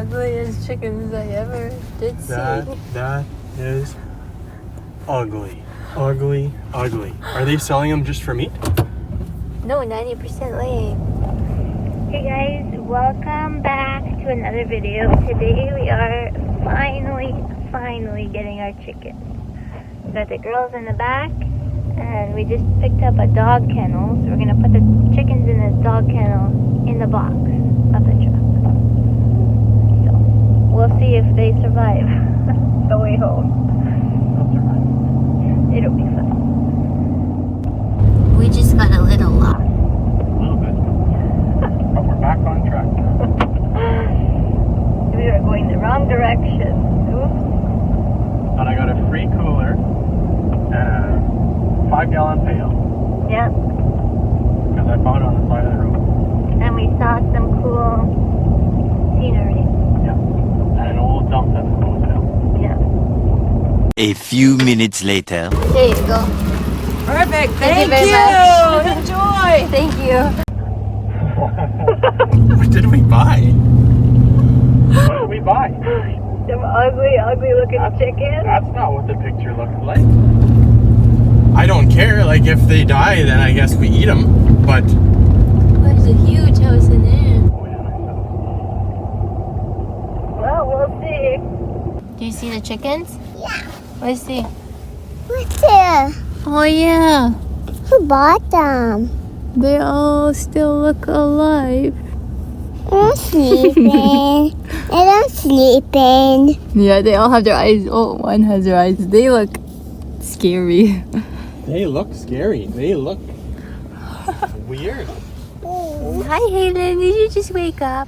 ugliest chickens I ever did see. That is ugly. Ugly, ugly. Are they selling them just for meat? No, 90% laying. Hey guys, welcome back to another video. Today we are finally getting our chickens. We got the girls in the back, and we just picked up a dog kennel. So we're gonna put the chickens in this dog kennel in the box of the truck. So we'll see if they survive the way home. It'll be fun. We just got a little lost. A little bit. But we're back on track. We are going the wrong direction. Oops. And I got a free cooler and a 5-gallon pail. Yep. Because I found it on the side of the road. And we saw some cool scenery. Yeah. And an old dump at the hotel. Yeah. A few minutes later. There you go. Perfect. Thank you very much. Enjoy. Thank you. What did we buy? What did we buy? Some ugly looking chickens. That's not what the picture looked like. I don't care. Like, if they die, then I guess we eat them. But There's a huge house in there. oh yeah, Well, we'll see. Do you see the chickens? Yeah. Let's see. What's there? Oh yeah. Who bought them? They all still look alive. I'm sleeping. I'm sleeping. Yeah, they all have their eyes. Oh, one has their eyes. They look scary. they look scary. They look weird. Hi, Hayden. Did you just wake up?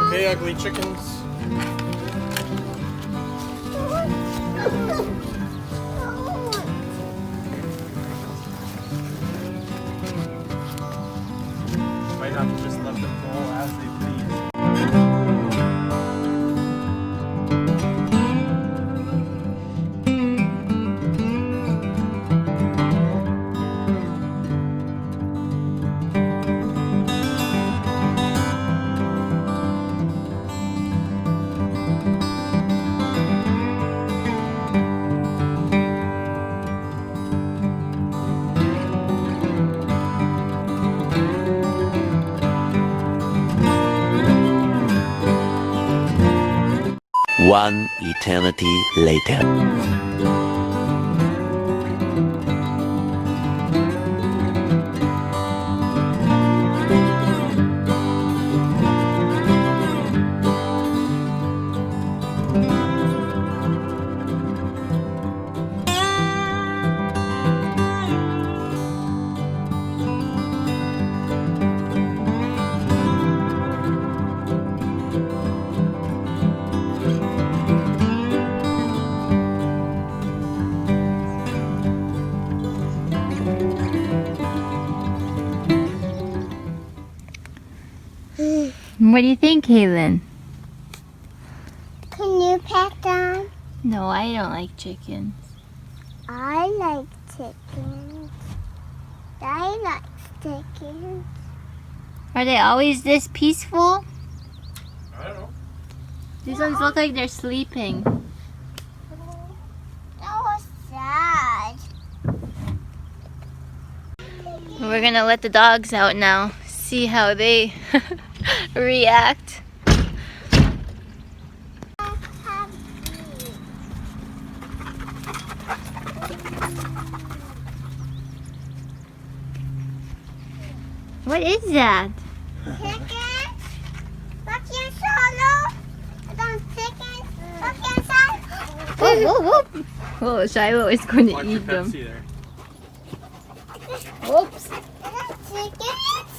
Okay, ugly chickens. Might have to just let them go as they please. One eternity later. What do you think, Hayden? Can you pet them? No, I don't like chickens. I like chickens. I like chickens. Are they always this peaceful? I don't know. These ones look like they're sleeping. That was sad. We're gonna let the dogs out now. See how they react. What is that? Chicken? Chicken solo? Some chicken? Chicken side? Whoop, whoop, whoop. Oh, Shiloh is going to Watch your eat them. Pepsi there. Whoops. Chickens?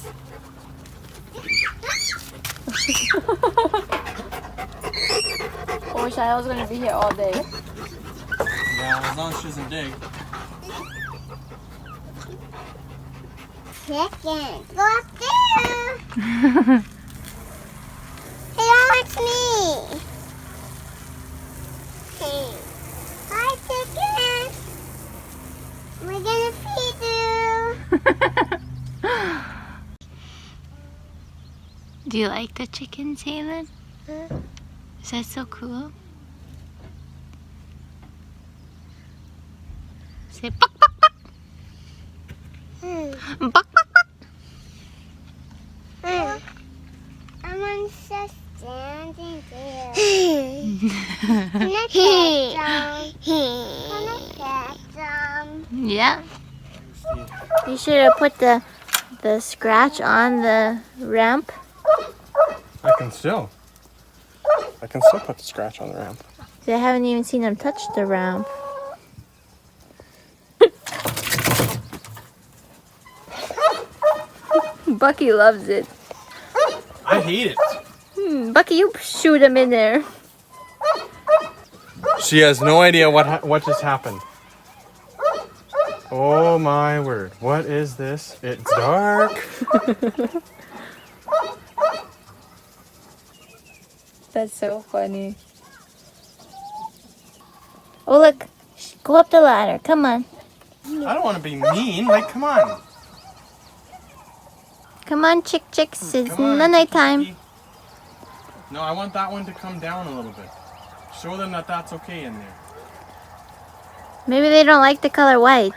Oh, Shiloh's going to be here all day. Yeah, as long as she doesn't dig. Chicken. Go up there. Hey, that's me. Hey. Hi, chicken. Do you like the chickens, Halen? Is that so cool? Say buck, buck, buck. Buck, buck, buck. I'm on just standing there. Can I catch them? Yeah. You should have put the scratch on the ramp. I can still put the scratch on the ramp. I haven't even seen them touch the ramp. Bucky loves it. I hate it. Bucky, you shoot him in there. She has no idea what just happened. Oh my word. What is this? It's dark. That's so funny. Oh, look. Go up the ladder. Come on. I don't want to be mean. Like, come on. Come on, chicks. It's Come on, nighttime. Kiki. No, I want that one to come down a little bit. Show them that that's okay in there. Maybe they don't like the color white.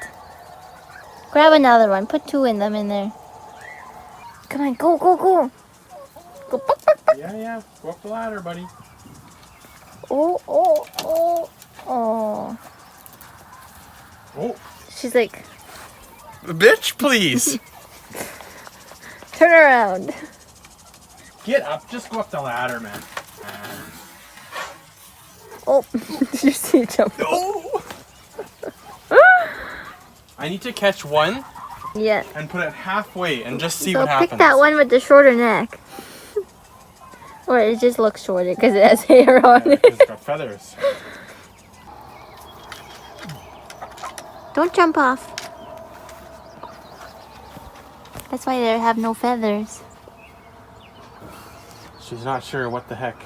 Grab another one. Put two in them in there. Come on, go. Go. Go. Yeah. Go up the ladder, buddy. Oh. Oh. She's like, Bitch, please. turn around. Get up. Just go up the ladder, man. Oh, did you see it jump? Oh. I need to catch one Yeah. and put it halfway and just see So what happens. pick that one with the shorter neck. Or it just looks shorter because it has hair on Yeah, it. 'cause it's got feathers. Don't jump off. That's why they have no feathers. She's not sure what the heck.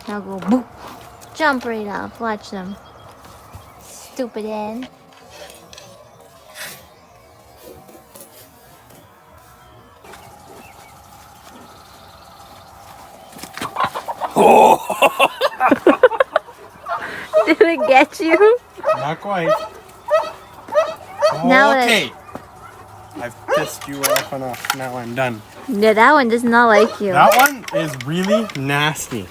Now go boop. Jump right off. Watch them. Stupid hen. Did it get you? Not quite. Now that- okay. I've pissed you off enough. Now I'm done. Yeah, that one does not like you. That one is really nasty.